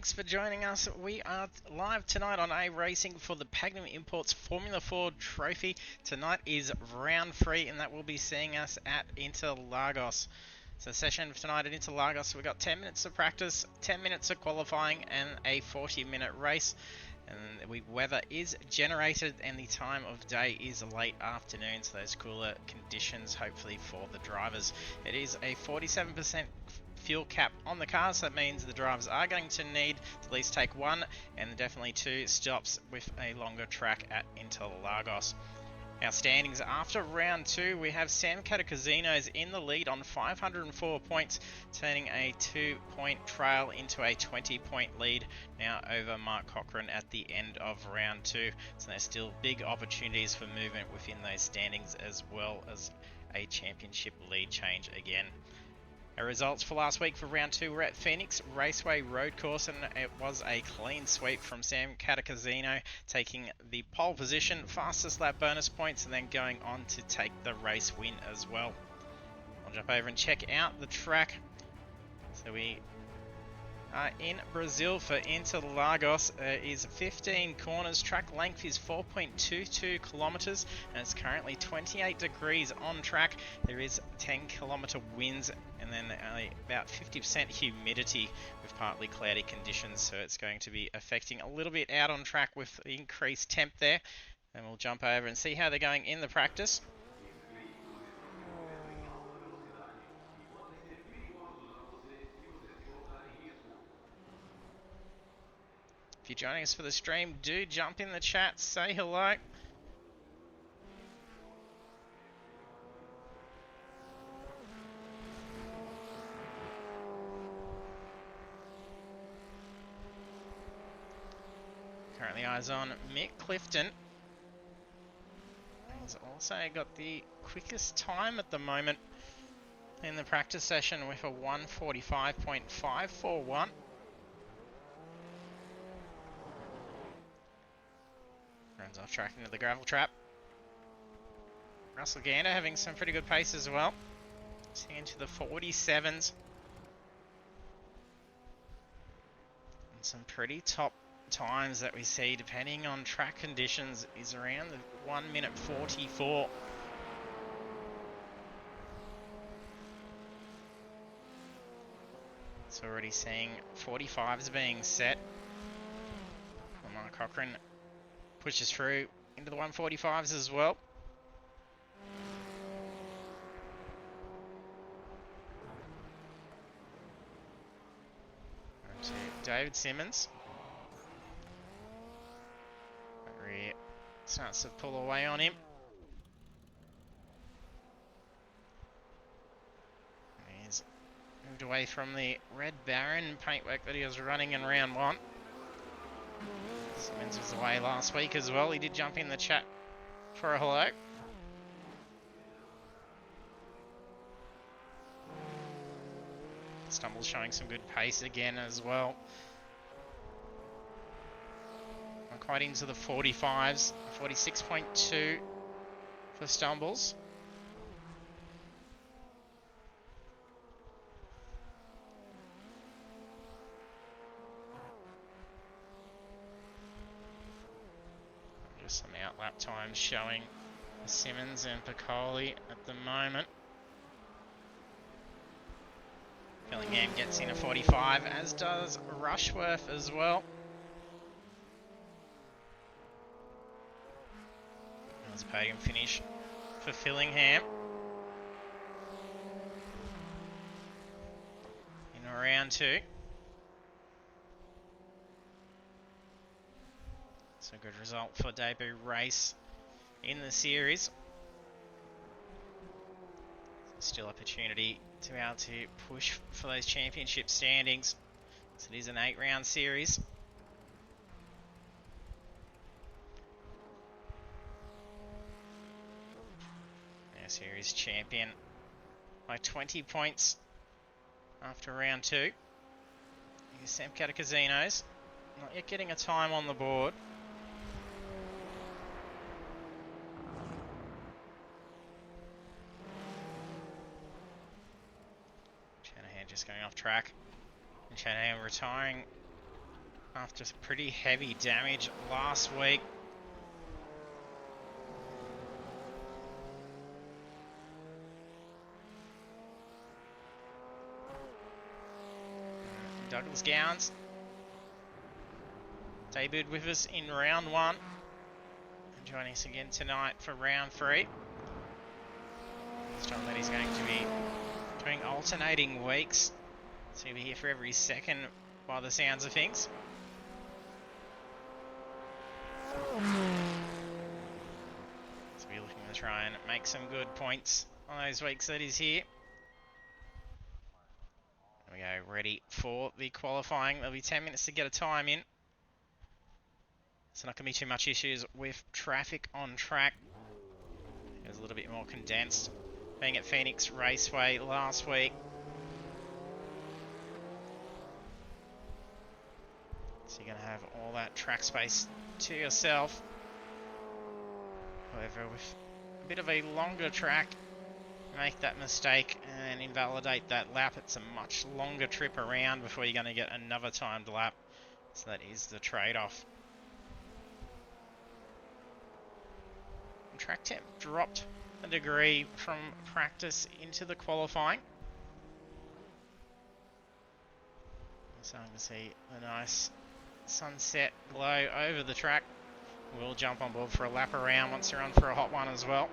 thanks for joining us. We are live tonight on iRacing for the Pagnian Imports Formula 4 Trophy. Tonight is round 3 and that will be seeing us at Interlagos. So the session for tonight at Interlagos, we've got 10 minutes of practice, 10 minutes of qualifying and a 40-minute race. And weather is generated and the time of day is late afternoon, so those cooler conditions hopefully for the drivers. It is a 47% fuel cap on the car, so that means the drivers are going to need to at least take one and definitely two stops with a longer track at Interlagos. Our standings after round 2, we have Sam Catacasinos in the lead on 504 points, turning a 2-point trail into a 20-point lead now over Mark Cochran at the end of round 2. So there's still big opportunities for movement within those standings, as well as a championship lead change again. Our results for last week for round 2 were at Phoenix Raceway Road Course, and it was a clean sweep from Sam Catacasino, taking the pole position, fastest lap bonus points, and then going on to take the race win as well. I'll jump over and check out the track. So we are in Brazil for Interlagos. Is 15 corners. Track length is 4.22 kilometers, and it's currently 28 degrees on track. There is 10-kilometer winds, and then about 50% humidity with partly cloudy conditions, so it's going to be affecting a little bit out on track with the increased temp there. And we'll jump over and see how they're going in the practice. If you're joining us for the stream, do jump in the chat, say hello. Currently eyes on Mick Clifton. He's also got the quickest time at the moment in the practice session with a 1:45.541. Runs off track into the gravel trap. Russell Gander having some pretty good pace as well. Seeing into the 47s. And some pretty top times that we see, depending on track conditions, is around the 1:44. It's already seeing 45s being set. Mark Cochran pushes through into the 1:45s as well. And to David Simmons. Rear starts to pull away on him. He's moved away from the red Baron paintwork that he was running in round 1. Simmons was away last week as well. He did jump in the chat for a hello. Stumbles showing some good pace again as well. Quite into the 45s, 46.2 for Stumbles. Just some outlap times showing Simmons and Piccoli at the moment. Pagnian gets in a 45, as does Rushworth as well. There's a podium finish for Fillingham. In round 2. It's a good result for debut race in the series. Still opportunity to be able to push for those championship standings. So it is an 8-round series. Our series champion by 20 points after round 2. Here's Sam Catacasinos. Not yet getting a time on the board. Shanahan just going off track. And Shanahan retiring after pretty heavy damage last week. Douglas Gowns debuted with us in round 1 and joining us again tonight for round 3. This time that he's going to be doing alternating weeks, so he'll be here for every second by the sounds of things. So we're looking to try and make some good points on those weeks that he's here. There we go, ready for the qualifying. There'll be 10 minutes to get a time in. So not going to be too much issues with traffic on track. It was a little bit more condensed, being at Phoenix Raceway last week. So you're going to have all that track space to yourself. However, with a bit of a longer track, make that mistake and invalidate that lap. It's a much longer trip around before you're going to get another timed lap. So that is the trade-off. Track temp dropped a degree from practice into the qualifying. I'm starting to see a nice sunset glow over the track. We'll jump on board for a lap around once they're on for a hot one as well.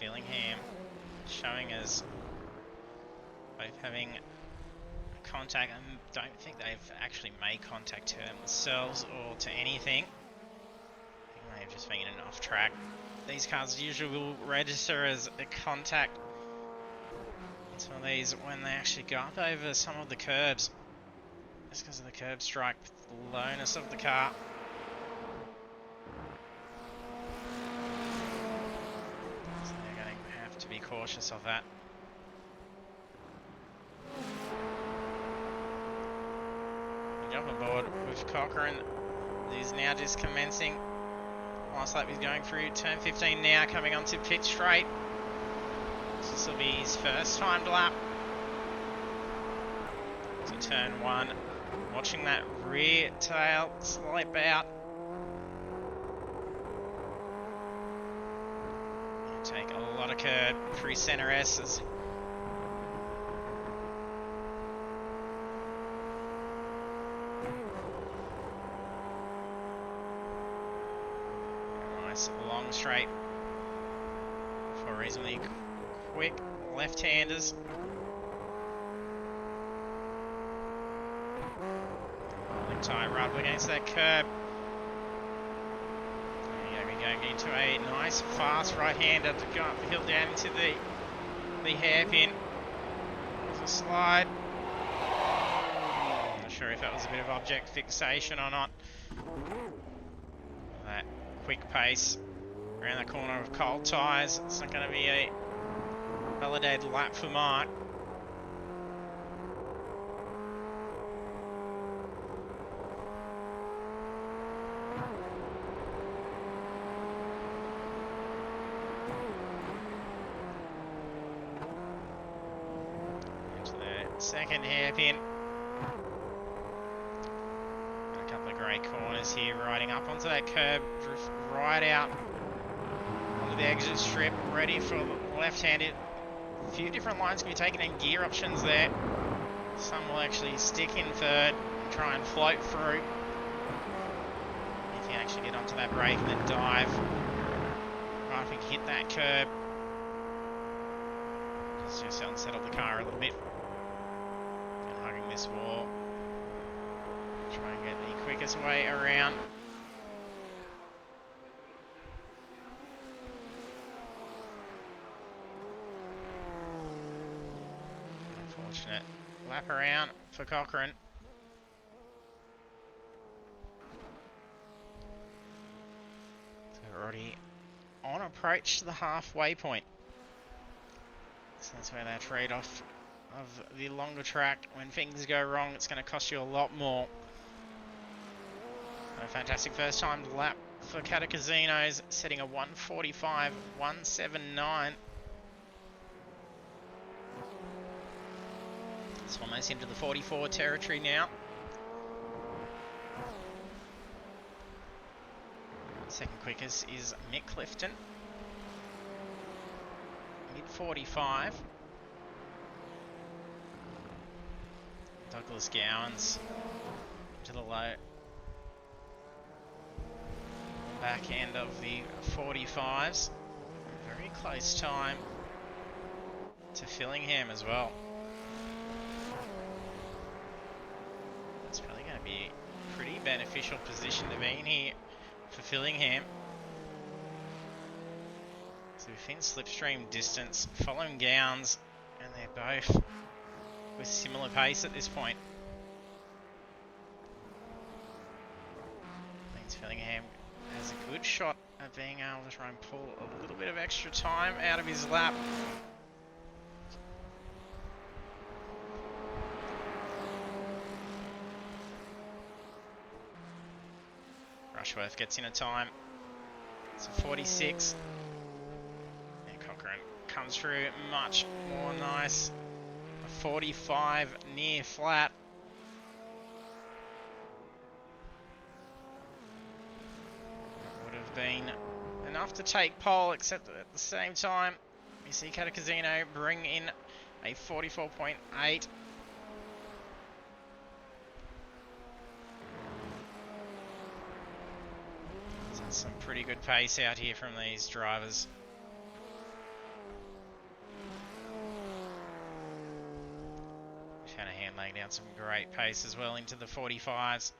Fillingham showing us both having contact. I don't think they've actually made contact to themselves or to anything. I think they may have just been in an off track. These cars usually will register as a contact until these when they actually go up over some of the curbs. Just because of the curb strike, the lowness of the car. To be cautious of that. Jump on board with Cochrane. He's now just commencing. Last lap he's going through turn 15 now, coming onto pit straight. This will be his first timed lap. So turn 1, watching that rear tail slip out. Take a lot of curb through center S's. Nice long straight for reasonably quick left-handers. Holding tight right up against that curb. Going into a nice fast right-hander to go up the hill down into the hairpin. There's a slide. Not sure if that was a bit of object fixation or not. That quick pace around the corner of cold tyres. It's not going to be a validated lap for Mark. Second hairpin. And a couple of great corners here, riding up onto that curb, drift right out onto the exit strip, ready for left-handed. A few different lines can be taken in gear options there. Some will actually stick in third and try and float through. If you actually get onto that brake and then dive, right if you can hit that curb. Just unsettle the car a little bit. Hugging this wall. Try and get the quickest way around. Unfortunate lap around for Cochrane. So we're already on approach to the halfway point. So that's where that trade-off of the longer track. When things go wrong, it's going to cost you a lot more. A fantastic first time lap for Casinos, setting a 1:45.179. It's almost into the 44 territory now. Second quickest is Mick Clifton. Mid-45. Douglas Gowans to the low back end of the 45s. Very close time to Fillingham as well. It's probably going to be a pretty beneficial position to be in here for Fillingham. So within slipstream distance, following Gowns, and they're both with similar pace at this point. Means Fillingham has a good shot at being able to try and pull a little bit of extra time out of his lap. Rushworth gets in a time. It's a 46. And Cochrane comes through much more nice. A 45 near flat. Would have been enough to take pole, except that at the same time, we see Casino bring in a 44.8. So some pretty good pace out here from these drivers. Shanahan laying down some great pace as well into the 45s.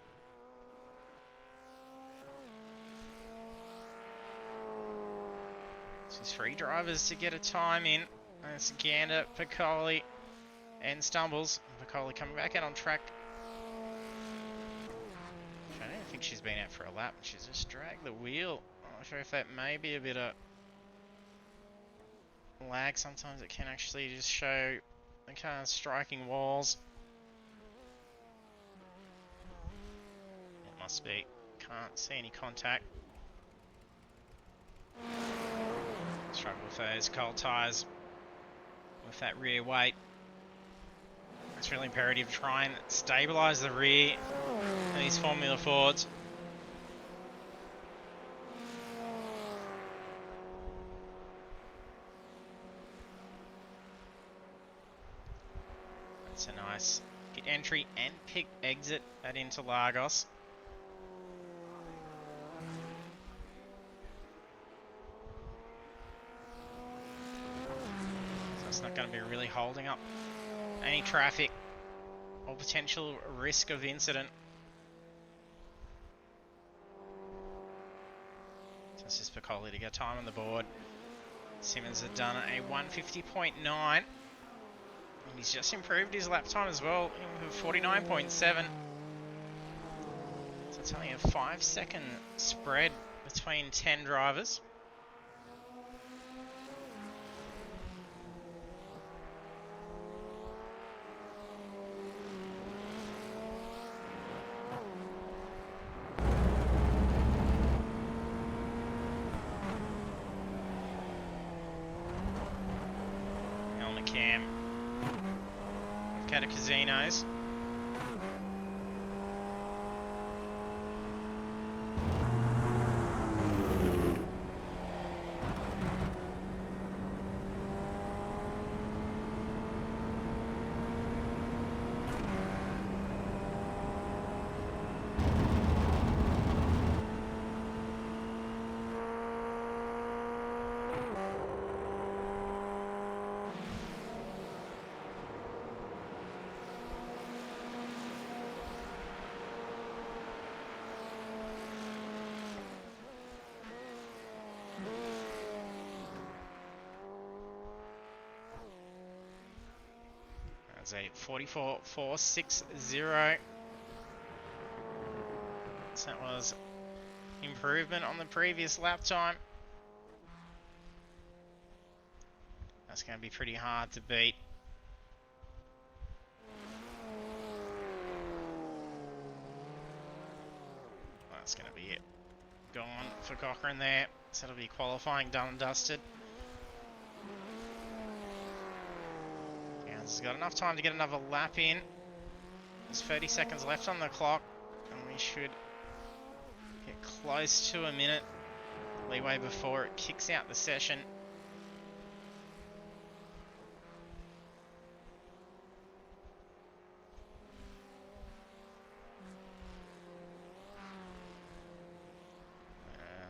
There's 3 drivers to get a time in. That's Gander, Piccoli, and Stumbles. Piccoli coming back out on track. I don't think she's been out for a lap. She's just dragged the wheel. I'm not sure if that may be a bit of lag. Sometimes it can actually just show the car striking walls. It must be. Can't see any contact. Struggle with those cold tyres with that rear weight. It's really imperative to try and stabilise the rear of these Formula Fords. That's a nice pit entry and pit exit at Interlagos. It's not going to be really holding up any traffic or potential risk of incident. So it's just Piccoli to get time on the board. Simmons had done a 150.9. And he's just improved his lap time as well, with 49.7. So it's only a 5-second spread between 10 drivers. Cam of Casinos. That's a 44.460. So that was improvement on the previous lap time. That's going to be pretty hard to beat. That's going to be it. Gone for Cochrane there. So it'll be qualifying done and dusted. Gowns has got enough time to get another lap in. There's 30 seconds left on the clock, and we should get close to a minute leeway before it kicks out the session.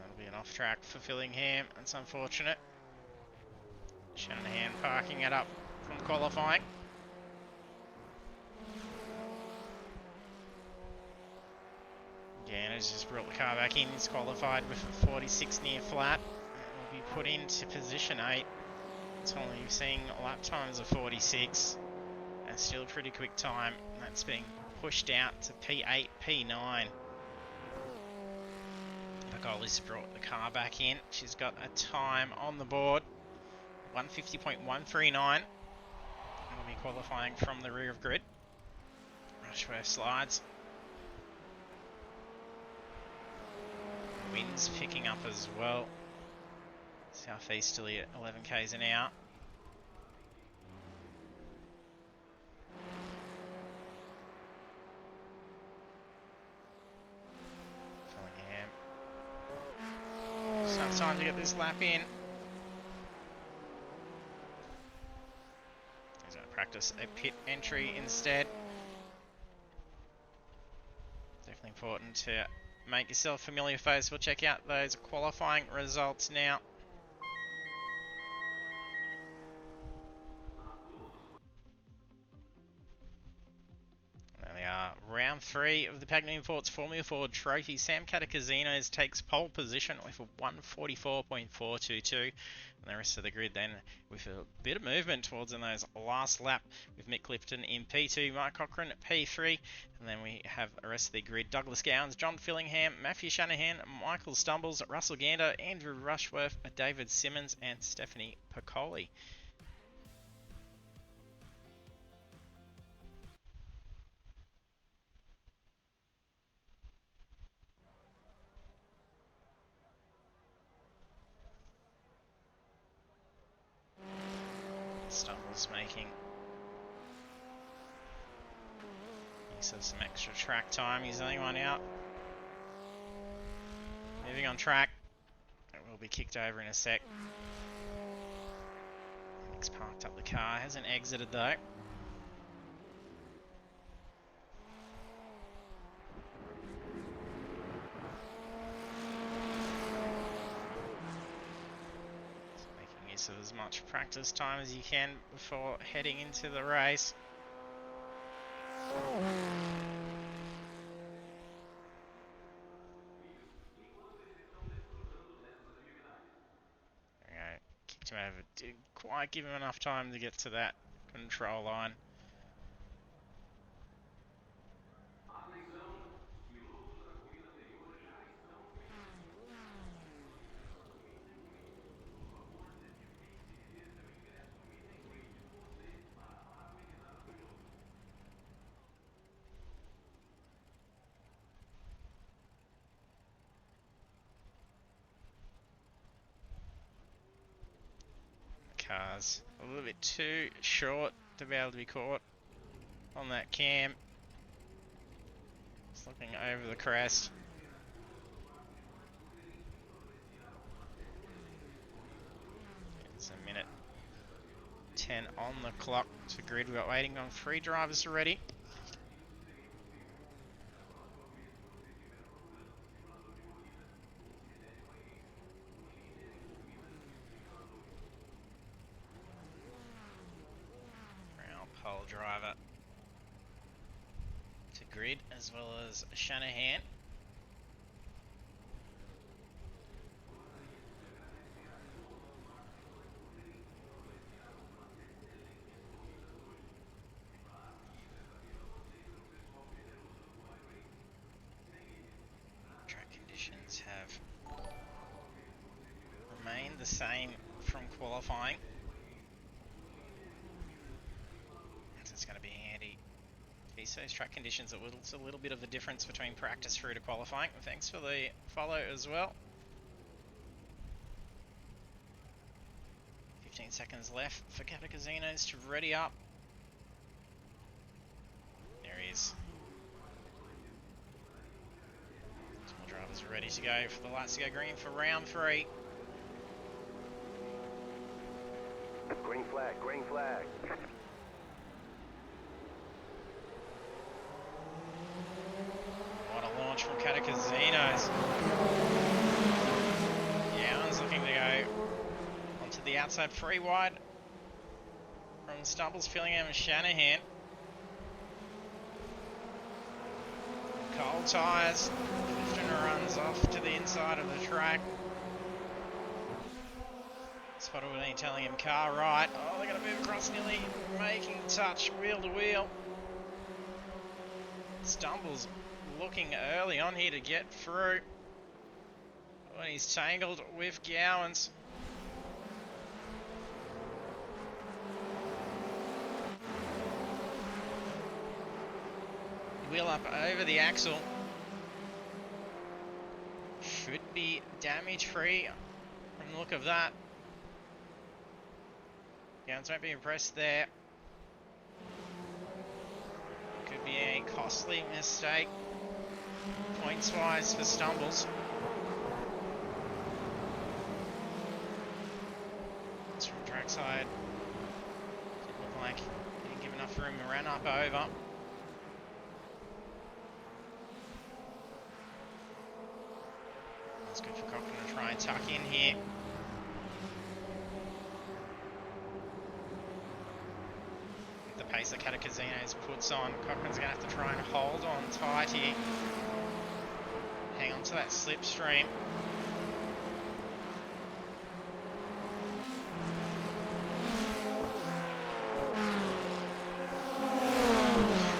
It'll be an off-track for Fillingham. That's unfortunate. Shanahan parking it up from qualifying. Again, has just brought the car back in. He's qualified with a 46 near flat. Will be put into position 8. It's only seeing lap times of 46. That's still a pretty quick time. That's being pushed out to P8, P9. The goalie's brought the car back in. She's got a time on the board, 150.139. Will be qualifying from the rear of grid. Rushworth slides. Wind's picking up as well. Southeasterly at 11 k's an hour. Fillingham. Just enough time to get this lap in. He's going to practice a pit entry instead. Definitely important to make yourself familiar, folks. We'll check out those qualifying results now. There they are. Round 3 of the Pagnian Imports Formula Ford Trophy. Sam Catacasinos takes pole position with a 144.422. And the rest of the grid then with a bit of movement towards in those last lap with Mick Clifton in P2, Mark Cochrane at P3. And then we have the rest of the grid. Douglas Gowns, John Fillingham, Matthew Shanahan, Michael Stumbles, Russell Gander, Andrew Rushworth, David Simmons and Stephanie Piccoli. Stumbles making use of some extra track time. He's the only one out. Moving on track. It will be kicked over in a sec. Nick's parked up the car. Hasn't exited though. So as much practice time as you can before heading into the race. There we go. Kicked him over. Didn't quite give him enough time to get to that control line. Car's a little bit too short to be able to be caught on that cam. It's looking over the crest. It's a minute 10 on the clock to grid. We've got waiting on 3 drivers already. Pole driver to grid as well as Shanahan. Track conditions have remained the same from qualifying. It's going to be handy East Coast track conditions, it's a little bit of a difference between practice through to qualifying. Thanks for the follow as well. 15 seconds left for Casinos to ready up. There he is. All drivers are ready to go for the lights to go green for round 3. Green flag, green flag. What a launch from Casinos. Young's looking to go onto the outside 3 wide from Stumbles, Fillingham and Shanahan. Cold tyres. Clifton runs off to the inside of the track. Spotted with an Interlagos car right. Oh, they're going to move across, nearly making touch wheel to wheel. Stumbles looking early on here to get through. When he's tangled with Gowans. Wheel up over the axle. Should be damage free from the look of that. Gowans won't be impressed there. Could be a costly mistake points wise for Stumbles. It's from trackside. Didn't look like he didn't give enough room to run up over. That's good for Cochran to try and tuck in here. With the pace that Casinos puts on, Cochran's going to have to try and hold on tight here. Hang on to that slipstream.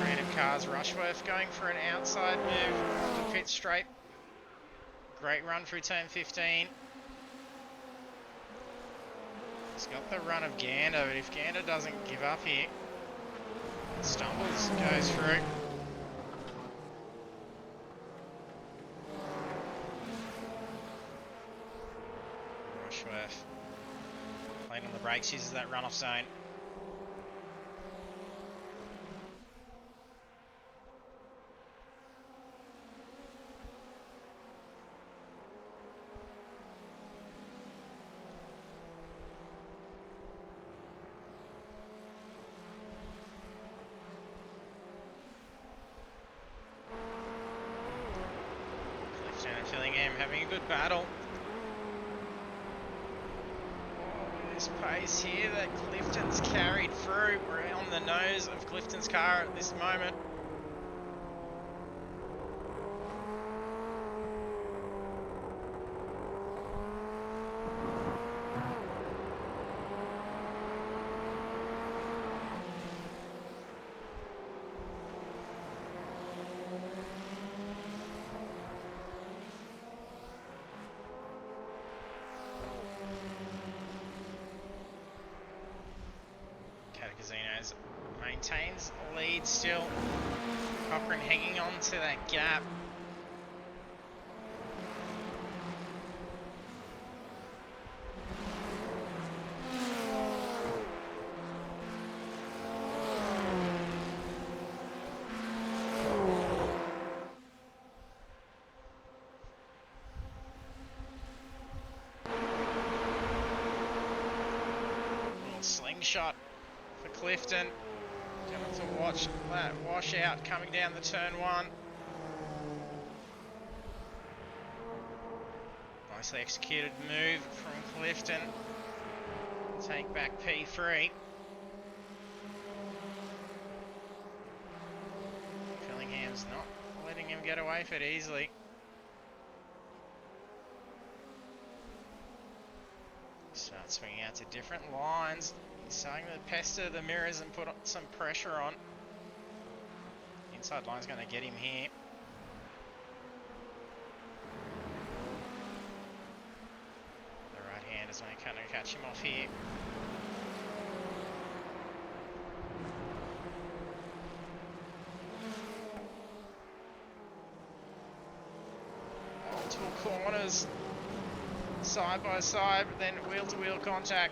Random cars, Rushworth going for an outside move to pit straight. Great run through turn 15. He's got the run of Gander, but if Gander doesn't give up here, Stumbles goes through. Rushworth playing on the brakes, uses that runoff zone. Fillingham having a good battle. This pace here that Clifton's carried through. We're on the nose of Clifton's car at this moment. Casinos maintains lead still. Cochran hanging on to that gap. Little slingshot for Clifton. Gonna have to watch that washout coming down the turn 1. Nicely executed move from Clifton. Take back P3. Fillingham's not letting him get away with it easily. Start swinging out to different lines. He's starting to pester the mirrors and put some pressure on. Inside line's going to get him here. The right hand is going to catch him off here. multiple corners, side by side, but then wheel-to-wheel contact.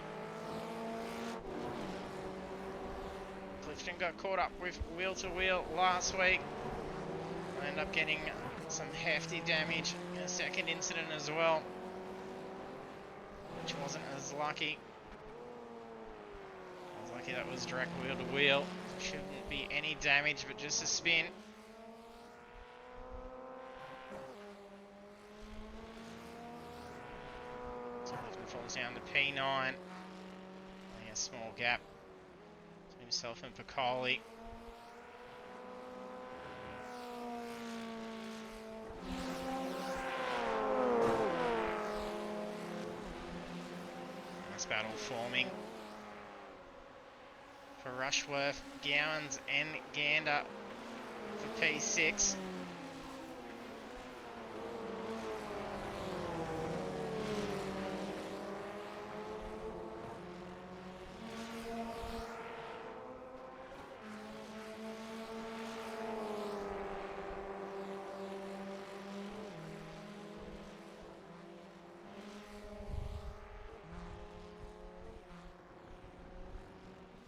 Clifton got caught up with wheel-to-wheel last week. Ended up getting some hefty damage in a second incident as well, which wasn't as lucky. I was lucky that was direct wheel-to-wheel. Shouldn't be any damage, but just a spin. So Clifton falls down to P9. Only a small gap between himself and Piccoli. Nice battle forming for Rushworth, Gowans and Gander for P6.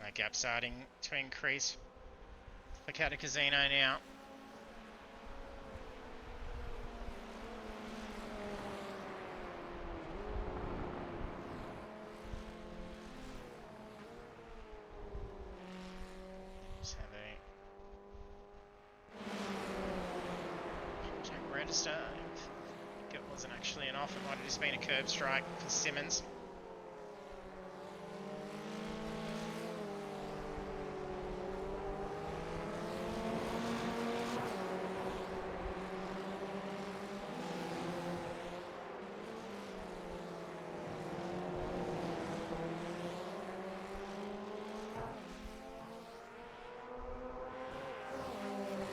That gap starting to increase for Catacasino now. So the check register. I think it wasn't actually an off, it might have just been a curb strike for Simmons.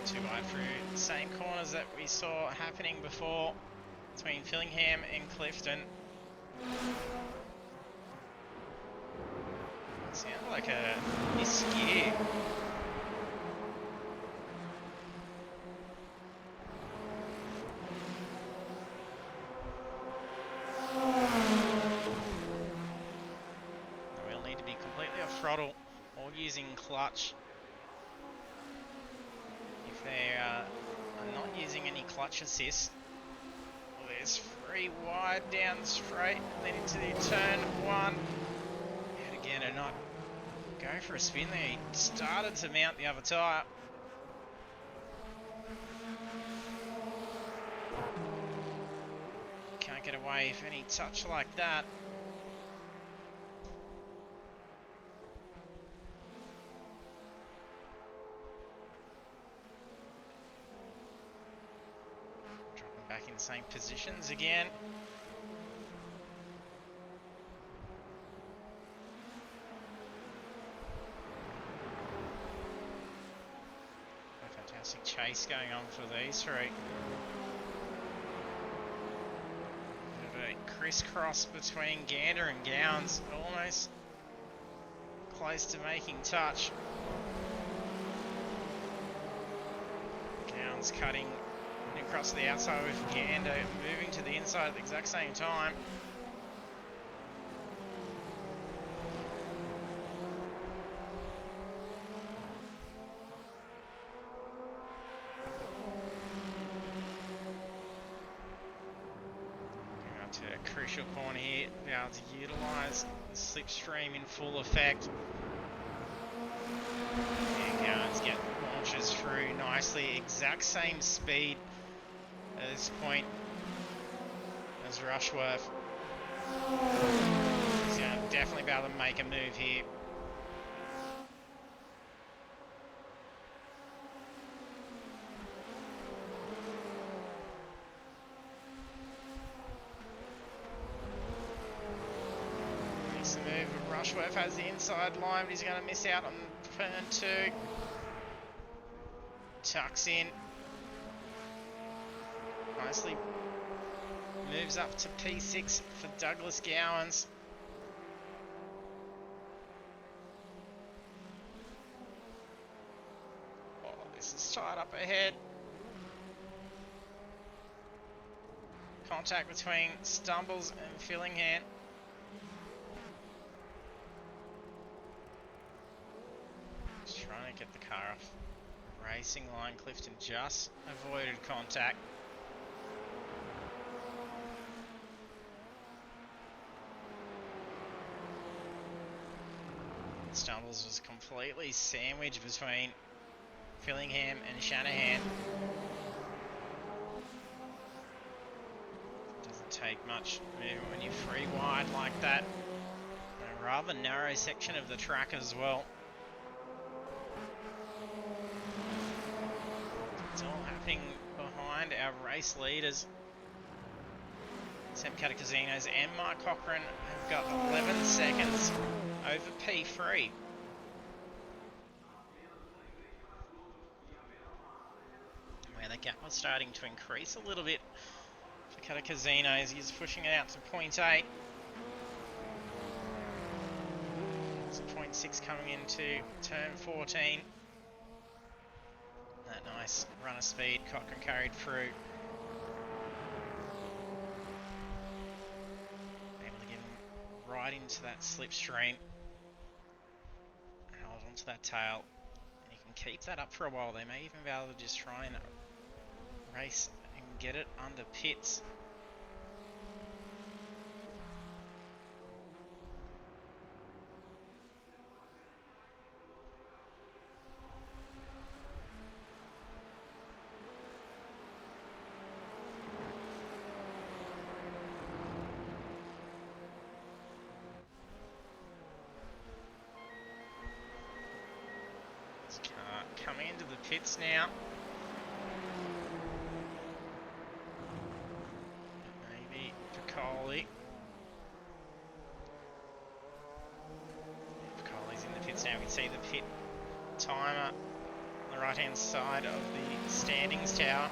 Too wide through the same corners that we saw happening before between Fillingham and Clifton. Sounded like a misgear. We'll need to be completely off throttle or using clutch. If they are not using any clutch assist, well, there's three wide down straight and then into the turn one. Yet again, and not go for a spin there. He started to mount the other tyre. Can't get away with any touch like that. Back in the same positions again. A fantastic chase going on for these three. Bit of a crisscross between Gander and Gowans, almost close to making touch. Gowans cutting across to the outside with Gander moving to the inside at the exact same time. Going up to a crucial corner here, be able to utilise the slipstream in full effect. And Gowans get launches through nicely, exact same speed at this point as Rushworth. He's going to definitely be able to make a move here. Makes the move, but Rushworth has the inside line, but he's going to miss out on turn two. Tucks in. Nicely moves up to P6 for Douglas Gowans. Oh, this is tied up ahead. contact between Stumbles and Fillingham. Just trying to get the car off racing line. Clifton just avoided contact. Stumbles was completely sandwiched between Fillingham and Shanahan. Doesn't take much movement when you're free wide like that. A rather narrow section of the track as well. It's all happening behind our race leaders. Sam Catacasinos and Mark Cochran have got 11 seconds over P3. Where the gap was starting to increase a little bit for Catacasinos. He's pushing it out to 0.8. So 0.6 coming into turn 14. That nice run of speed Cochran carried through. Able to get him right into that slipstream. Hold onto that tail. And you can keep that up for a while. They may even be able to just try and race and get it under pits. Coming into the pits now. Maybe Piccoli. Piccoli's in the pits now. We can see the pit timer on the right hand side of the standings tower.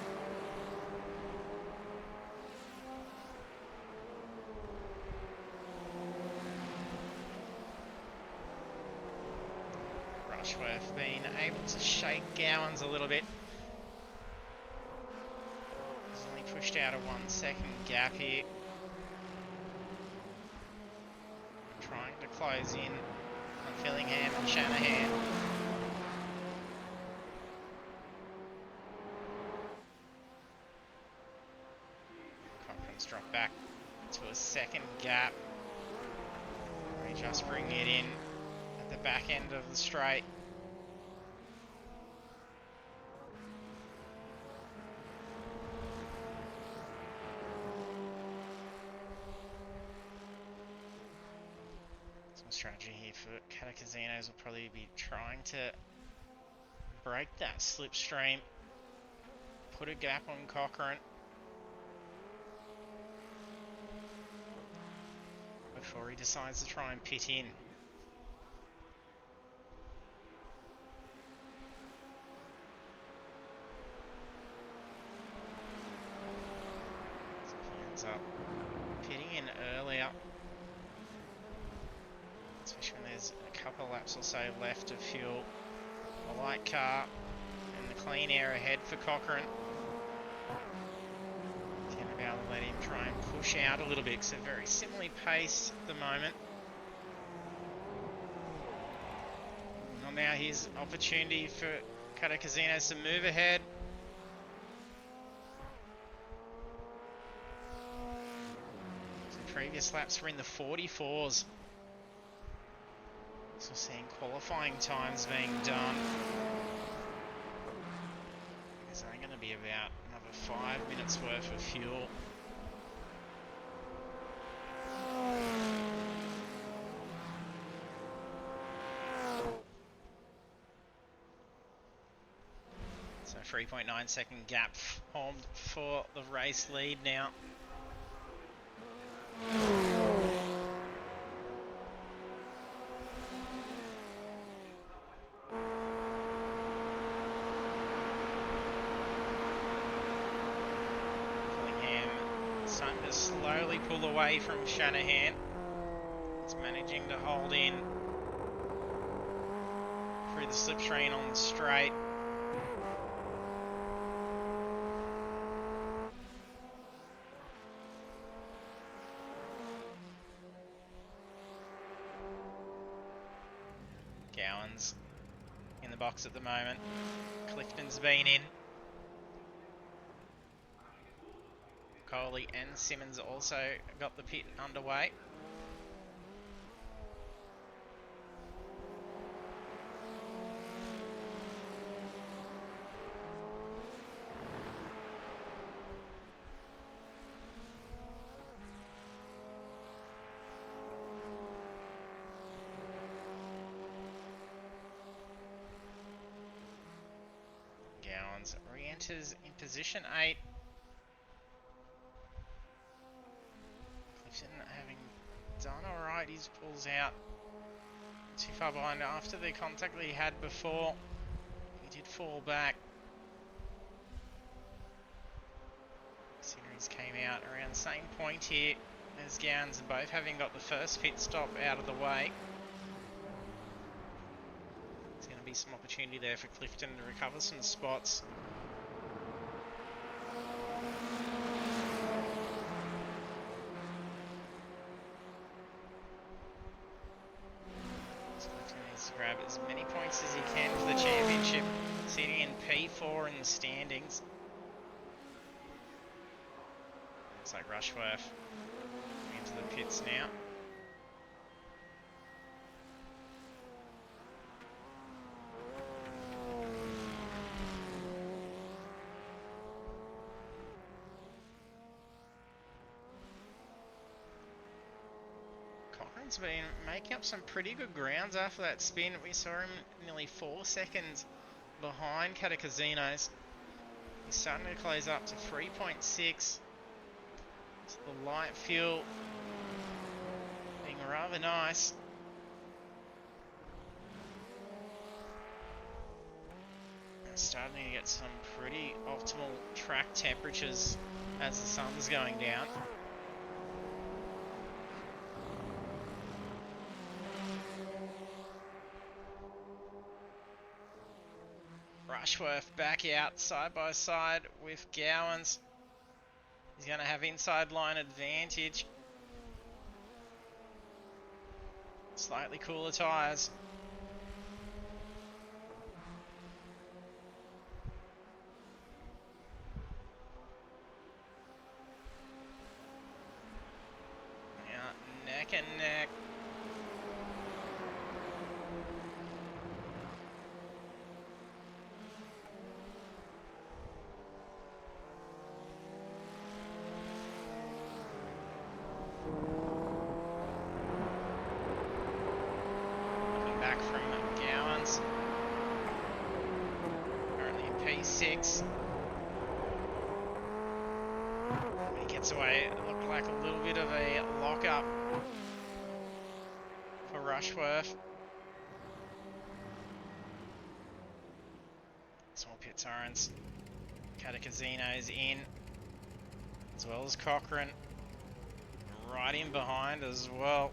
Rushworth being able to shake Gowans a little bit. He's only pushed out a 1 second gap here. Trying to close in on Fillingham and Shanahan. Cochran's dropped back to a second gap. We just bring it in at the back end of the straight. Strategy here for Catacasinos will probably be trying to break that slipstream, put a gap on Cochran before he decides to try and pit in. So he ends up pitting in earlier. Especially when there's a couple of laps or so left of fuel. A light car and the clean air ahead for Cochran. Going to be able to let him try and push out a little bit because they're very similarly paced at the moment. Well, now here's opportunity for Catacasinos to move ahead. Some previous laps were in the 44s. So seeing qualifying times being done. There's only going to be about another 5 minutes worth of fuel. So 3.9 second gap formed for the race lead now. Starting to slowly pull away from Shanahan. It's managing to hold in through the slipstream on the straight. Gowans in the box at the moment. Clifton's been in. Coley and Simmons also got the pit underway. Gowans re-enters in position 8. Clifton having done alright, he pulls out too far behind after the contact that he had before. He did fall back. Series came out around the same point here as Gowans, and both having got the first pit stop out of the way. There's going to be some opportunity there for Clifton to recover some spots. To grab as many points as he can for the championship, sitting in P4 in the standings. Looks like Rushworth into the pits now. Cochrane's been making up some pretty good grounds after that spin. We saw him nearly 4 seconds behind Catacasinos. He's starting to close up to 3.6. So the light fuel being rather nice. And starting to get some pretty optimal track temperatures as the sun's going down. Rushworth back out side by side with Gowans. He's going to have inside line advantage. Slightly cooler tyres. Now neck and neck. P6. When he gets away, it looked like a little bit of a lock-up for Rushworth. Small pit Torrance. Catacasino's in, as well as Cochrane. Right in behind as well.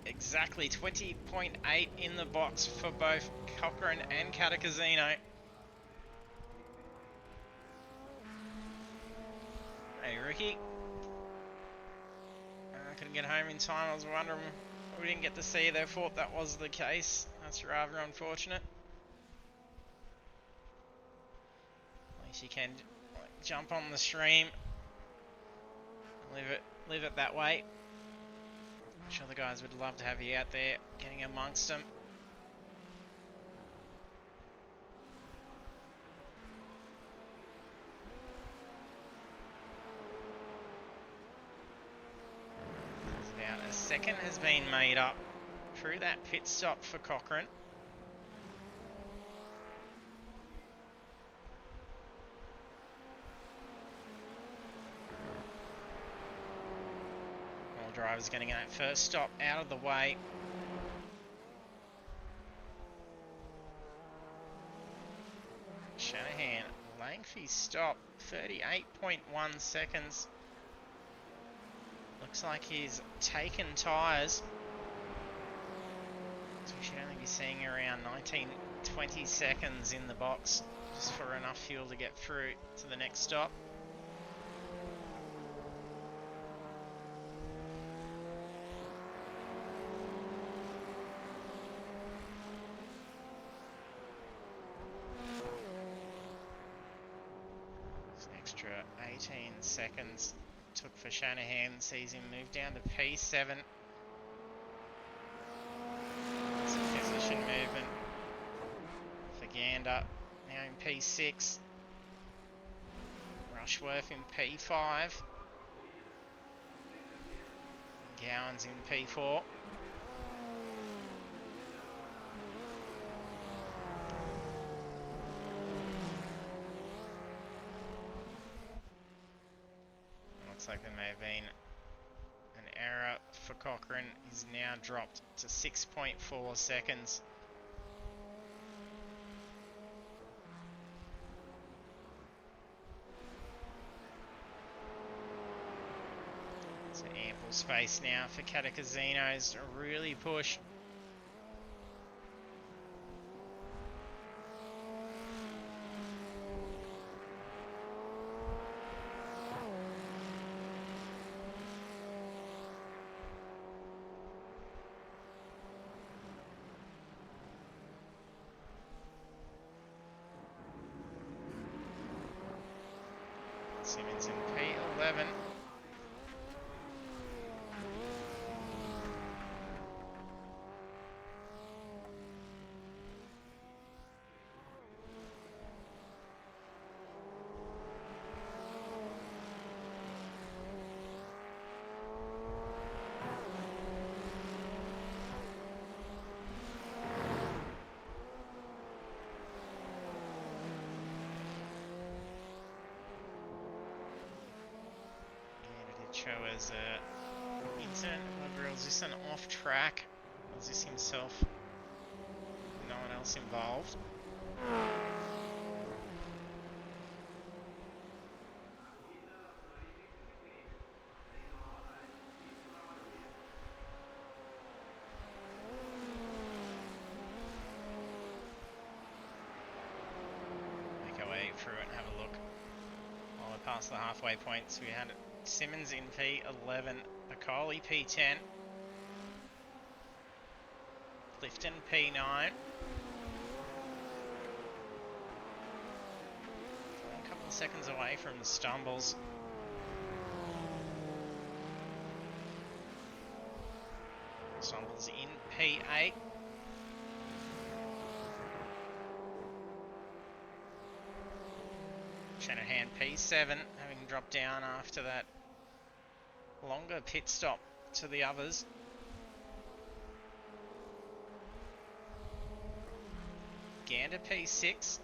Exactly 20.8 in the box for both Cochrane and Catacasino. Hey, Ricky. I couldn't get home in time. I was wondering, we didn't get to see you there. Thought that was the case. That's rather unfortunate. At least you can jump on the stream. Live it that way. I'm sure the guys would love to have you out there getting amongst them. About a second has been made up through that pit stop for Cochrane. All drivers getting that first stop out of the way. Shanahan, lengthy stop, 38.1 seconds. Looks like he's taken tyres. So we should only be seeing around 19-20 seconds in the box, just for enough fuel to get through to the next stop. extra 18 seconds took for Shanahan. Sees him move down to P7. Some position movement for Gander. Now in P6. Rushworth in P5. Gowan's in P4. Looks like there may have been an error for Cochrane. He's now dropped to 6.4 seconds. So ample space now for Catacasinos to really push. Simmons in P11. Show as incident, whether was this an off track, was this himself, no one else involved? Make our way through it and have a look. While we're past the halfway points, we had Simmons in P11, Piccoli P10, Clifton P9, a couple of seconds away from the stumbles. Stumbles in P8. Shanahan P7, having dropped down after that longer pit stop to the others. Gander P6.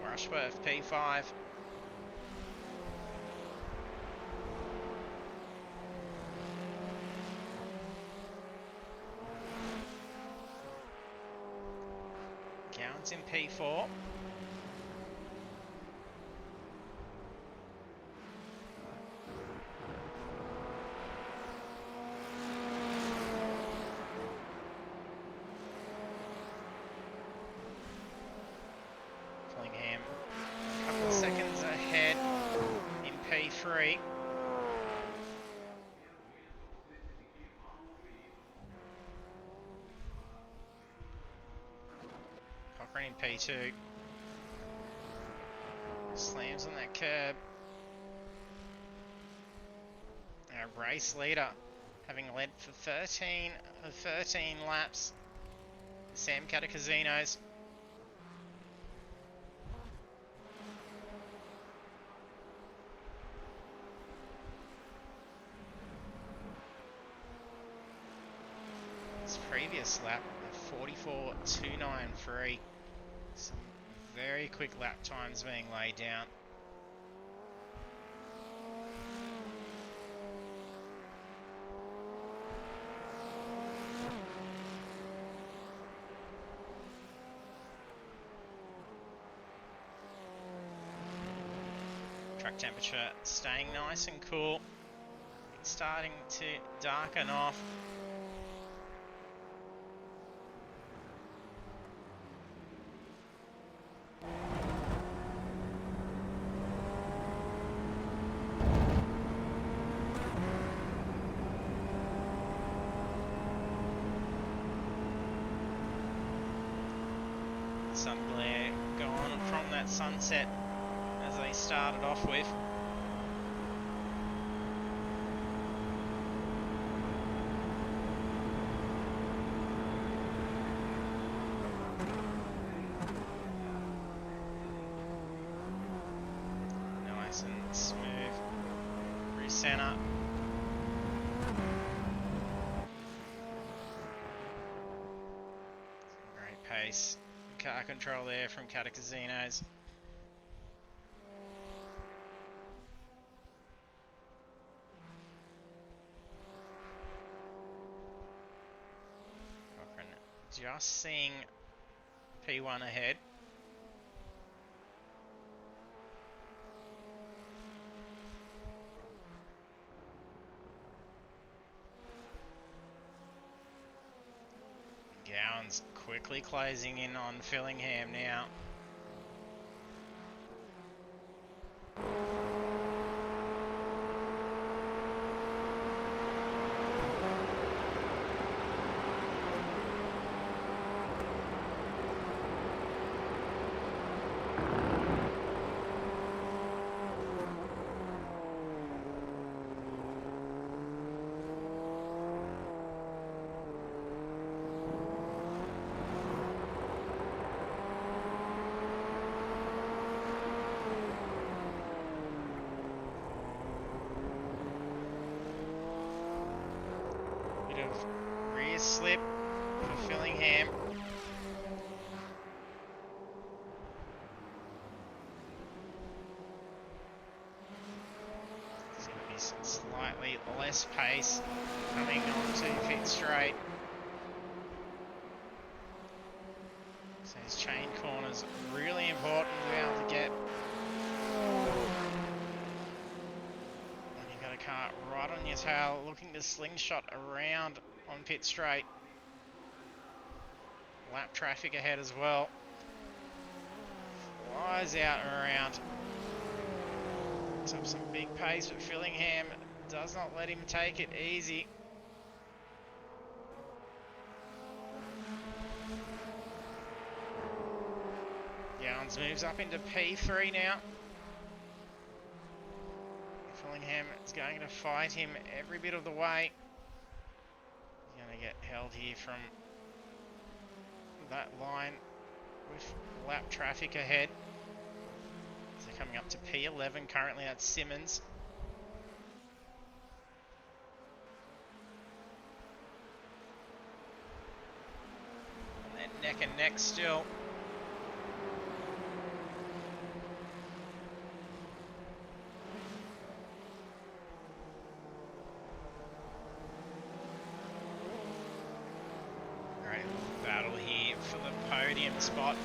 Rushworth P5. Gowan's in P4. Fillingham a couple of seconds ahead in P3. Cochrane in P2. Slams on that curb. Our race leader, having led for 13 of 13 laps, Sam Catacasinos. His previous lap of 44.293. Some very quick lap times being laid down. Track temperature staying nice and cool. It's starting to darken off. that sunset as they started off with. Nice and smooth. Through centre. Great pace. Car control there from Catacasinos. Just seeing P1 ahead. Gowan's quickly closing in on Fillingham now. Rear slip for Fillingham. There's going to be some slightly less pace coming onto pit straight. So his chain corners really important to be able to get. When you've got a car right on your tail looking to slingshot around on pit straight. Lap traffic ahead as well. Flies out and around. Picks up some big pace, but Fillingham does not let him take it easy. Gowans moves up into P3 now. Fillingham is going to fight him every bit of the way. He's going to get held here from that line with lap traffic ahead. So coming up to P11 currently, that's Simmons. And they're neck and neck still. Great little battle here for the podium spot.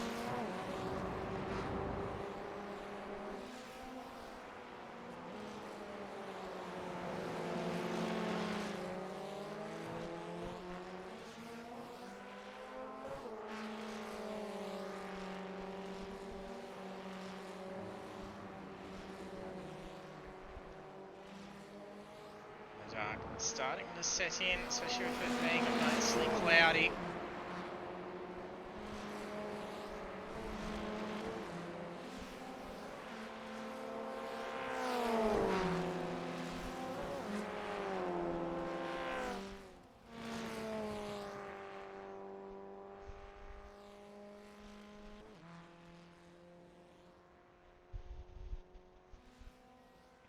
Dark starting to set in, especially with it being mostly cloudy.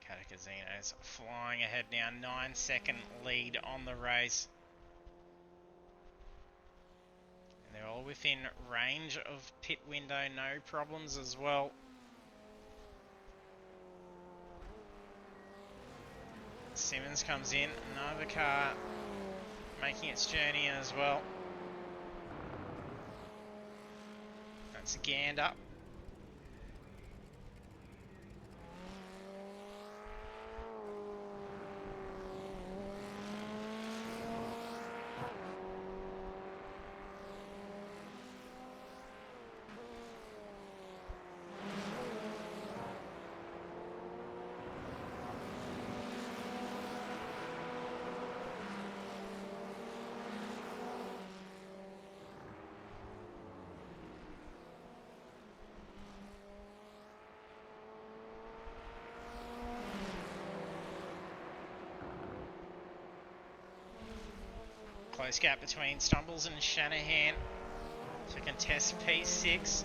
Catacasinos flying ahead now, 9-second lead on the race. And they're all within range of pit window, no problems as well. Simmons comes in, another car making its journey in as well. That's Gander. close gap between Stumbles and Shanahan to contest P6.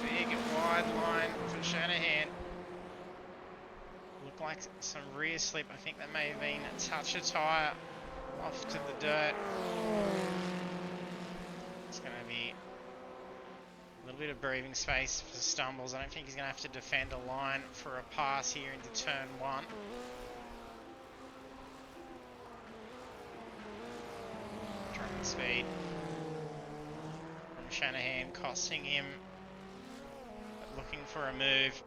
Big wide line for Shanahan. Looked like some rear slip. I think that may have been a touch of tyre off to the dirt. It's going to be a little bit of breathing space for Stumbles. I don't think he's going to have to defend a line for a pass here into turn 1. Dropping speed from Shanahan, costing him, but looking for a move.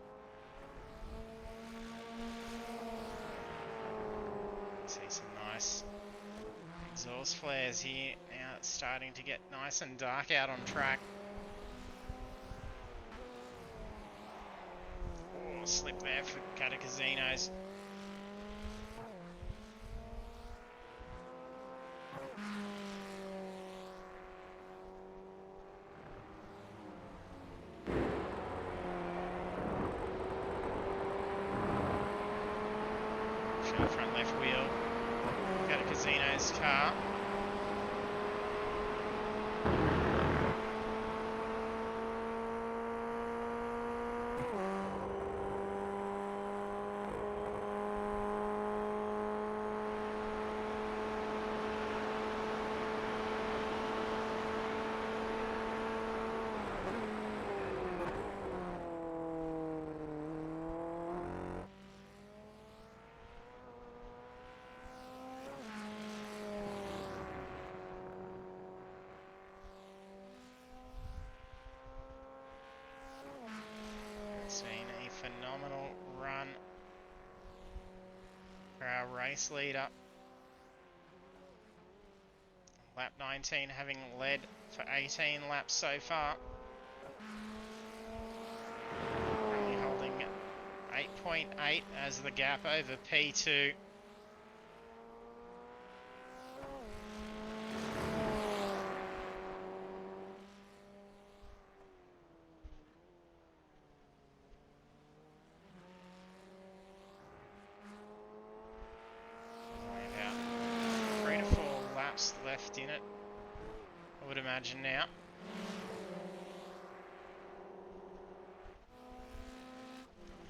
See some nice exhaust flares here. Now it's starting to get nice and dark out on track. Oh, slip there for Catacasinos. Front left wheel. Catacasino's car. It's been a phenomenal run for our race leader. Lap 19 having led for 18 laps so far. Currently holding 8.8 as the gap over P2. Left in it, I would imagine now.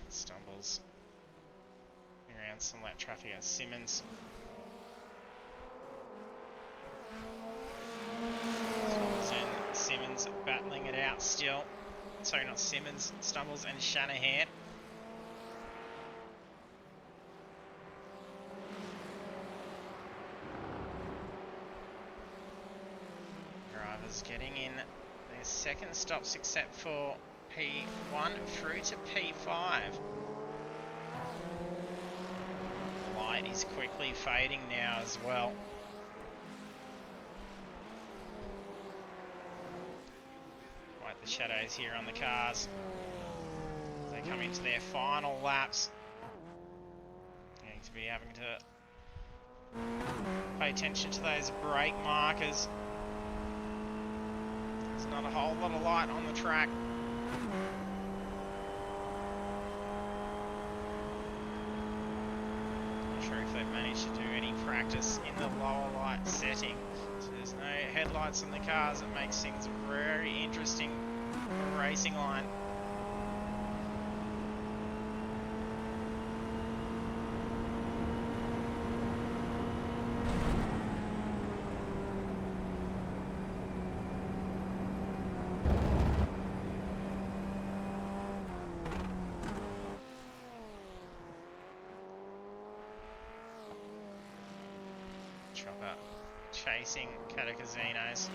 Stumbles around some lap traffic at Simmons. Stumbles and Simmons battling it out still. Sorry, not Simmons, Stumbles and Shanahan. Getting in their second stops except for P1 through to P5. Light is quickly fading now as well. Quite the shadows here on the cars as they come into their final laps. Going to be having to pay attention to those brake markers. Not a whole lot of light on the track. Not sure if they've managed to do any practice in the lower light setting. So there's no headlights on the cars. It makes things very interesting for a racing line. Chopper chasing Catacasinos.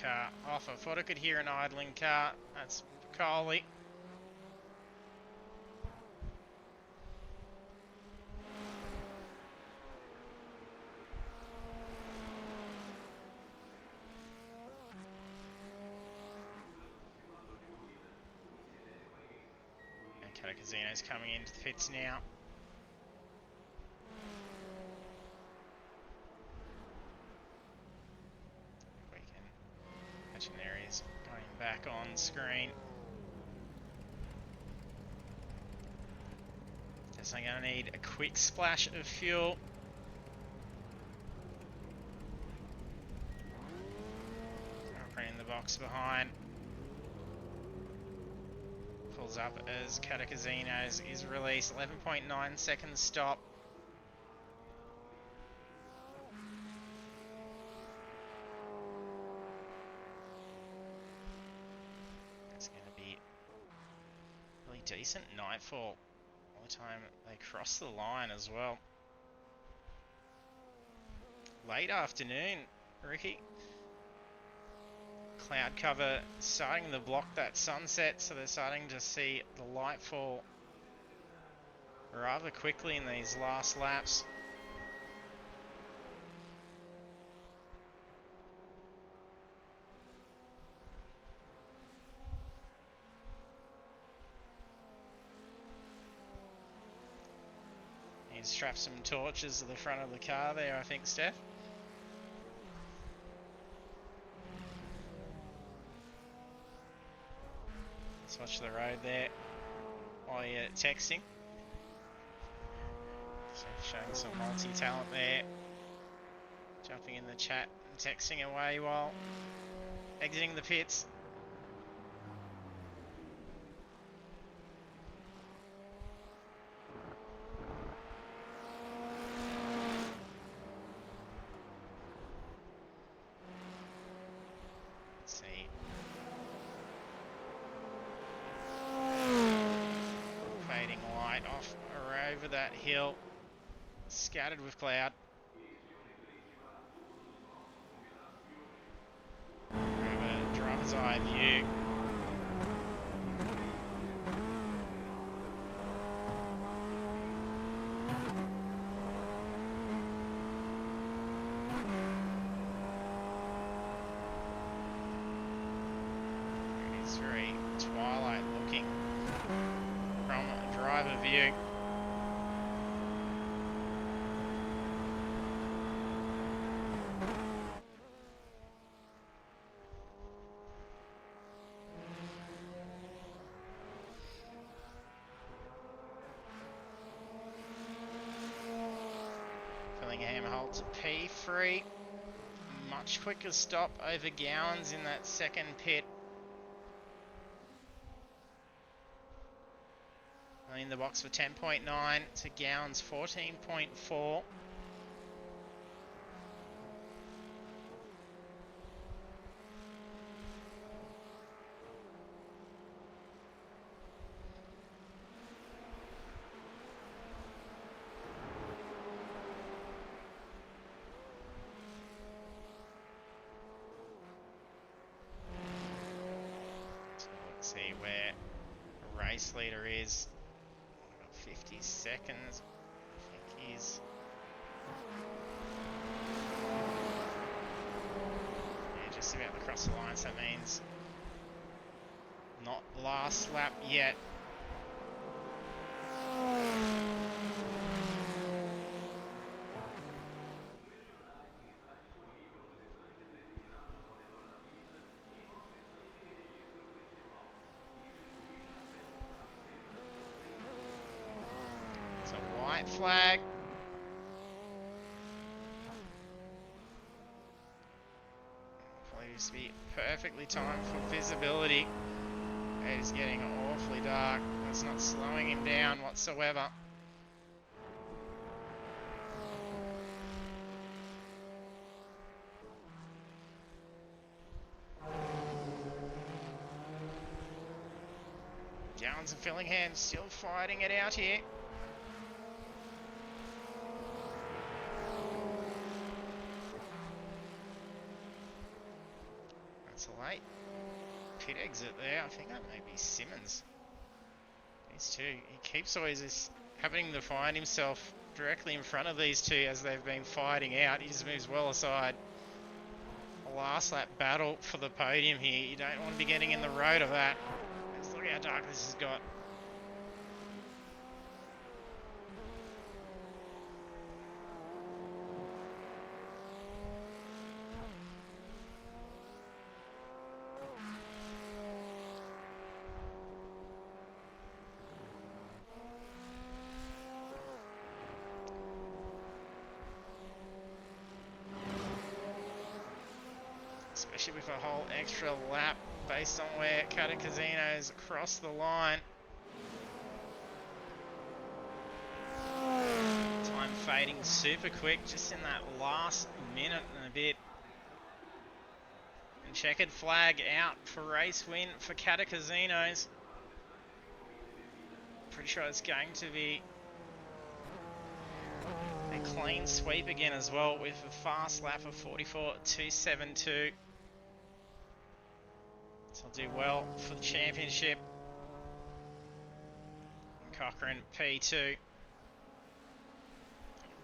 car off. I thought I could hear an idling car. That's Coley. And Casino's coming into the pits now. We can imagine there is going back on screen. Guess I'm going to need a quick splash of fuel. I'll bring in the box behind. Pulls up as Catacasinos is released. 11.9 seconds stop. It's going to be really decent nightfall by the time they cross the line as well. Late afternoon, Ricky. Cloud cover starting to block that sunset, so they're starting to see the light fall rather quickly in these last laps. He's strapped some torches to the front of the car there, I think, Steph. Let's watch the road there while you're texting. So showing some multi-talent there. Jumping in the chat and texting away while exiting the pits. Let's see. Fading light off or over that hill. Scattered with cloud. Over driver's eye view. It is very twilight looking from a driver view. Fillingham holds P3. Much quicker stop over Gowans in that second pit. In the box for 10.9 to Gowans 14.4. So let's see where the race leader is. 50 seconds, I think he's... Yeah, just about to cross the line, so that means not last lap yet. White flag. Needs to be perfectly timed for visibility. It is getting awfully dark. It's not slowing him down whatsoever. Gowans and Fillingham still fighting it out here. late pit exit there. I think that may be Simmons. These two, he keeps always just happening to find himself directly in front of these two as they've been fighting out. He just moves well aside. A last lap battle for the podium here. You don't want to be getting in the road of that. Let's look how dark this has got. Especially with a whole extra lap based on where Catacasino's crossed the line. Time fading super quick, just in that last minute and a bit. And checkered flag out for race win for Catacasino's. Pretty sure it's going to be a clean sweep again as well with a fast lap of 44.272. So I'll do well for the championship. And Cochrane P2.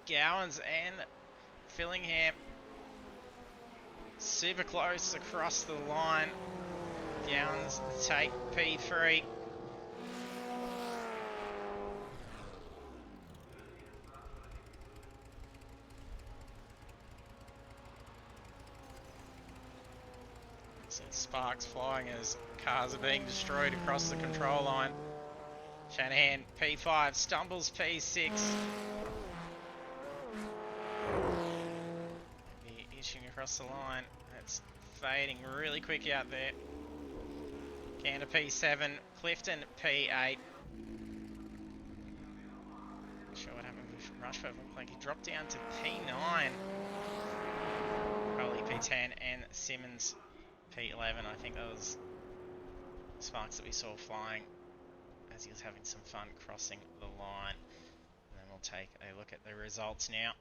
Gowans and Fillingham super close across the line. Gowans take P3. So sparks flying as cars are being destroyed across the control line. Shanahan P5 stumbles P6. Maybe itching across the line. That's fading really quick out there. Gander P7, Clifton P8. Not sure what happened with Rushford. Looked like he dropped down to P9. Crowley P10 and Simmons P11. I think that was sparks that we saw flying as he was having some fun crossing the line. And then we'll take a look at the results now.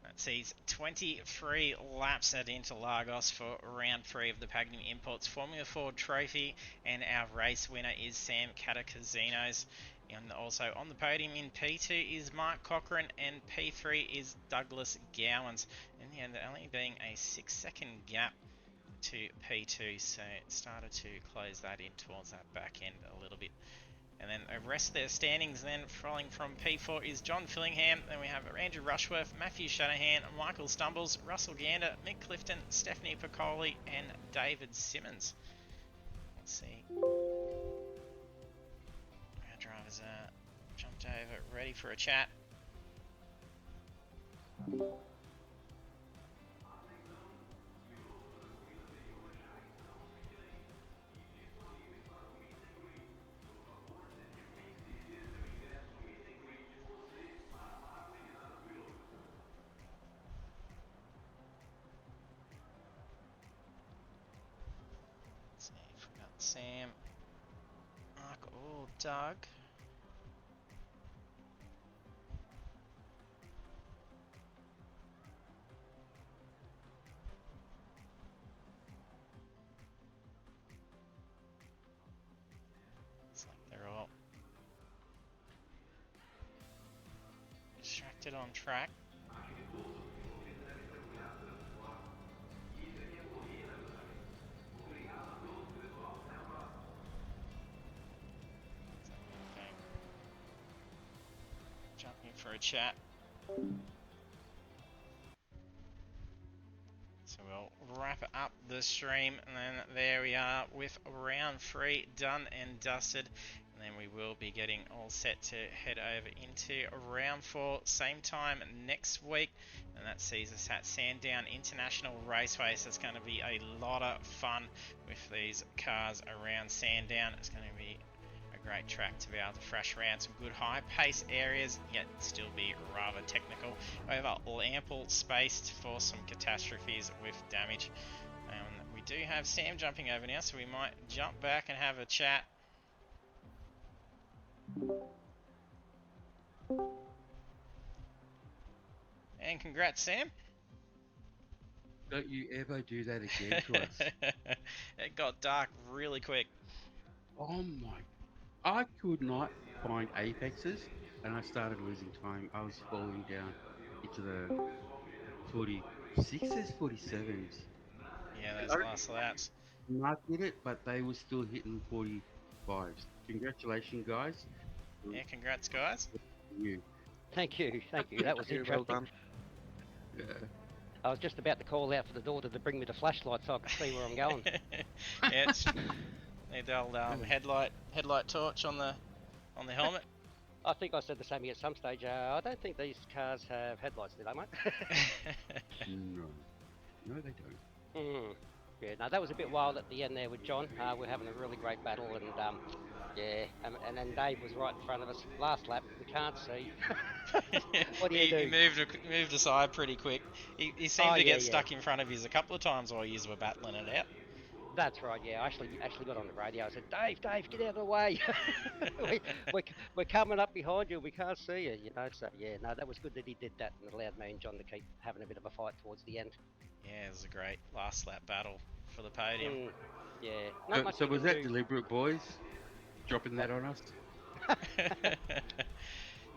That sees 23 laps at Interlagos for round 3 of the Pagnian Imports Formula 4 Trophy, and our race winner is Sam Catacasinos. And also on the podium in P2 is Mark Cochrane, and P3 is Douglas Gowans. In the end, only being a 6-second gap to P2, so it started to close that in towards that back end a little bit. And then the rest of their standings then following from P4 is John Fillingham. Then we have Andrew Rushworth, Matthew Shanahan, Michael Stumbles, Russell Gander, Mick Clifton, Stephanie Piccoli, and David Simmons. Let's see. Our drivers are jumped over, ready for a chat. Sam, Mark, or Doug. It's like they're all distracted on track. Jumping for a chat. So we'll wrap up the stream, and then there we are with round 3 done and dusted. And then we will be getting all set to head over into round 4, same time next week. And that sees us at Sandown International Raceway. So it's going to be a lot of fun with these cars around Sandown. It's going to be a great track to be able to thrash around some good high pace areas, yet still be rather technical over ample space for some catastrophes with damage. We do have Sam jumping over now, so we might jump back and have a chat. And congrats, Sam. Don't you ever do that again to us. It got dark really quick. Oh my. I could not find apexes and I started losing time. I was falling down into the 46s, 47s. Yeah, those I last laps. Mark did it, but they were still hitting 45s. Congratulations, guys. Yeah, congrats, guys. You. Thank you. That was Well interesting. done. Yeah. I was just about to call out for the daughter to bring me the flashlight so I could see where I'm going. Yeah, it's need the old headlight torch on the helmet. I think I said the same at some stage. I don't think these cars have headlights, do they, mate? No. No, they don't. Yeah, no, that was a bit wild at the end there with John. We're having a really great battle, and yeah, and then Dave was right in front of us. Last lap, we can't see. What do you do? He moved aside pretty quick. He seemed to get stuck in front of you a couple of times while you were battling it out. That's right. Yeah, I actually got on the radio. I said, Dave, get out of the way. we're coming up behind you. We can't see you. You know. So yeah, no, that was good that he did that and allowed me and John to keep having a bit of a fight towards the end. Yeah, it was a great last lap battle for the podium. Yeah. Not much So you was can that do. deliberate, boys? Dropping that on us?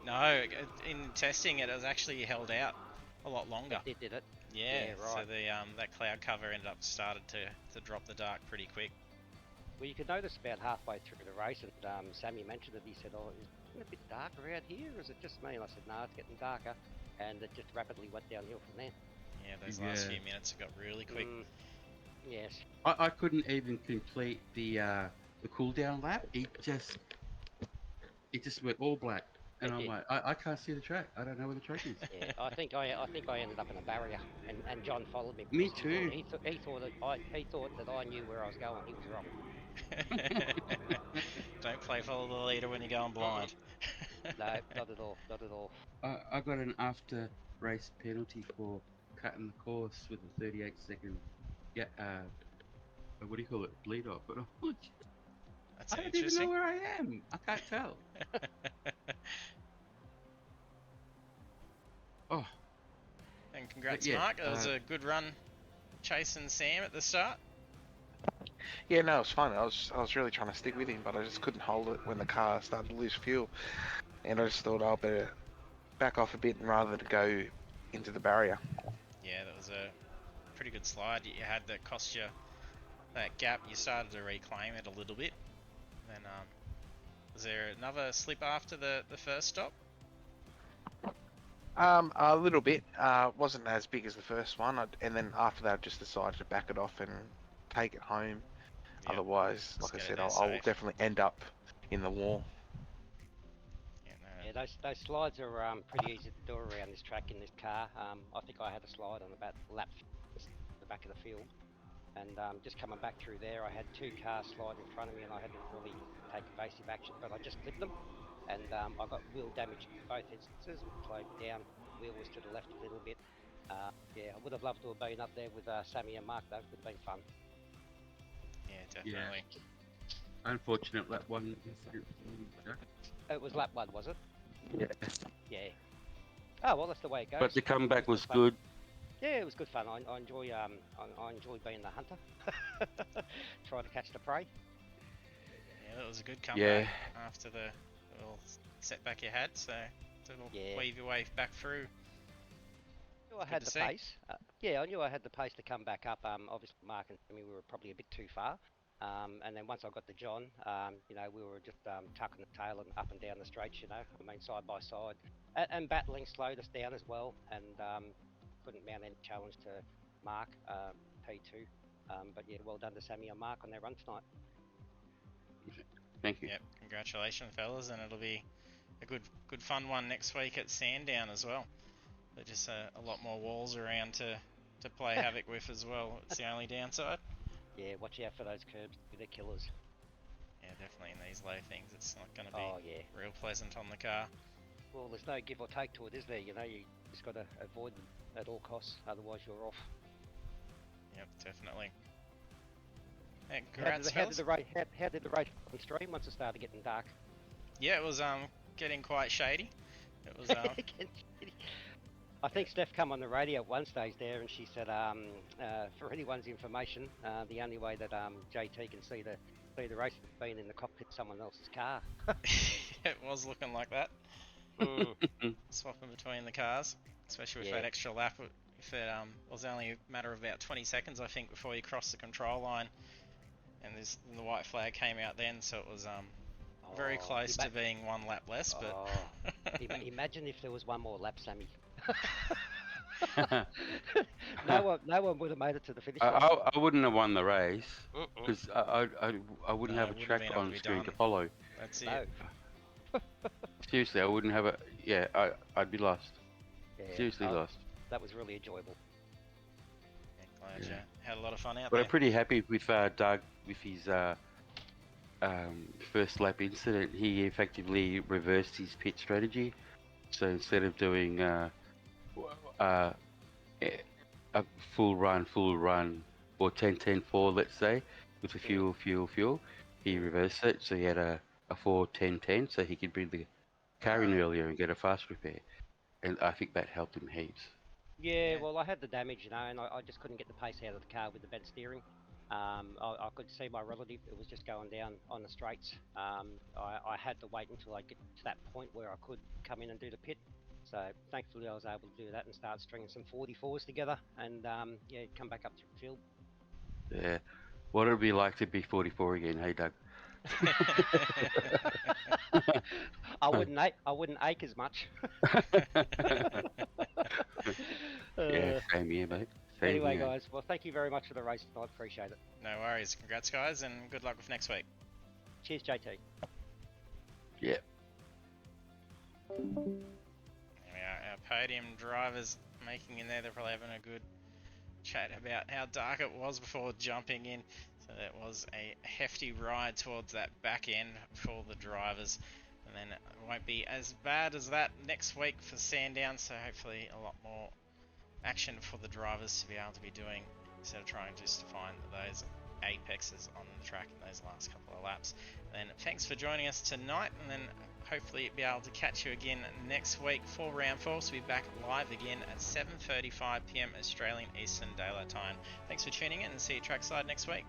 No, in testing it was actually held out a lot longer. It did it. Yeah, Yeah, right. So the that cloud cover started to drop the dark pretty quick. Well, you could notice about halfway through the race, and Sammy mentioned it. He said, "Oh, is it a bit darker out here, or is it just me?" And I said, "No, it's getting darker," and it just rapidly went downhill from there. Yeah, those last few minutes it got really quick. Yes. I couldn't even complete the cool down lap. It just went all black. And I'm like, I can't see the track. I don't know where the track is. Yeah, I think I ended up in a barrier, and John followed me. Me because too. He thought that I knew where I was going. He was wrong. Don't play follow the leader when you're going blind. No, not at all. Not at all. I got an after race penalty for cutting the course with a 38-second what do you call it? Bleed off. But I'm like, That's I don't even know interesting. where I am. I can't tell. Oh, And congrats, yeah, Mark. That was a good run chasing Sam at the start. Yeah, no, it was fun. I was really trying to stick with him, but I just couldn't hold it when the car started to lose fuel. And I just thought I'll better back off a bit rather than go into the barrier. Yeah, that was a pretty good slide you had that cost you that gap. You started to reclaim it a little bit. Then was there another slip after the first stop? A little bit. Wasn't as big as the first one, and then after that, I just decided to back it off and take it home. Yep. Otherwise, like I Just said, go there I'll safe. definitely end up in the wall. Yeah, those slides are pretty easy to do around this track in this car. I think I had a slide on about lap the back of the field, and just coming back through there, I had two cars slide in front of me, and I had to really take evasive action, but I just clipped them, and I got wheel damage in both instances. Slowed down, wheel was to the left a little bit. Yeah, I would have loved to have been up there with Sammy and Mark. That would have been fun. Yeah, definitely. yeah. Unfortunate lap one. It was lap one, was it? Yeah. Yeah. Oh well, that's the way it goes. But the comeback was fun. good. Yeah, it was good fun. I enjoy I enjoy being the hunter, trying to catch the prey. Yeah, that was a good comeback after the little setback you had. So to weave your way back through. I knew I had the pace. Yeah, I knew I had the pace to come back up. Obviously, Mark and Sammy, we were probably a bit too far. And then once I got to John, you know, we were just tucking the tail and up and down the straights, you know, I mean, side by side. And battling slowed us down as well. And couldn't mount any challenge to Mark, P2. But yeah, well done to Sammy and Mark on their run tonight. Thank you. Yep, congratulations, fellas, and it'll be a good fun one next week at Sandown as well. There's just a lot more walls around to play havoc with as well. It's the only downside. Yeah, watch out for those curbs. They're killers. Yeah, definitely in these low things, it's not going to be real pleasant on the car. Well, there's no give or take to it, is there? You know, you just got to avoid them at all costs, otherwise you're off. Yep, definitely. Hey, congrats, how did the race on stream once it started getting dark? Yeah, it was getting quite shady. It was I think Steph come on the radio at one stage there, and she said, for anyone's information, the only way that JT can see the race has been in the cockpit of someone else's car. It was looking like that. Mm. Swapping between the cars, especially with Yeah. that extra lap. If it was only a matter of about 20 seconds, I think, before you crossed the control line, and the white flag came out then, so it was very Oh, close to being one lap less. But imagine if there was one more lap, Sammy. No one would have made it to the finish line. I wouldn't have won the race Mm-mm. because I wouldn't No, have a it wouldn't track been able to on be screen to done. follow. That's it. No. Seriously, I wouldn't have a. Yeah, I'd be lost. Yeah, Seriously lost. that was really enjoyable. Glad Yeah. you had a lot of fun out But there. I'm pretty happy with Doug with his first lap incident. He effectively reversed his pit strategy. So instead of doing a full run, or 10-10-4, let's say, with the fuel, he reversed it. So he had a 4-10-10, so he could bring the car in earlier and get a fast repair. And I think that helped him heaps. Yeah, well, I had the damage, and I just couldn't get the pace out of the car with the bent steering. I could see my relative, it was just going down on the straights. I had to wait until I get to that point where I could come in and do the pit. So thankfully I was able to do that and start stringing some 44s together and come back up through the field. Yeah. What would it be like to be 44 again, hey Doug? I wouldn't ache as much. Yeah, same here, mate. Same Anyway, here. guys, well, thank you very much for the race tonight. Appreciate it. No worries. Congrats, guys, and good luck with next week. Cheers, JT. Yeah. There we are, our podium drivers making in there. They're probably having a good chat about how dark it was before jumping in. So that was a hefty ride towards that back end for the drivers. And then it won't be as bad as that next week for Sandown, so hopefully a lot more action for the drivers to be able to be doing instead of trying just to find those apexes on the track in those last couple of laps. Then thanks for joining us tonight, and then hopefully be able to catch you again next week for round 4. So we'll be back live again at 7:35 PM Australian Eastern Daylight Time. Thanks for tuning in, and see you trackside next week.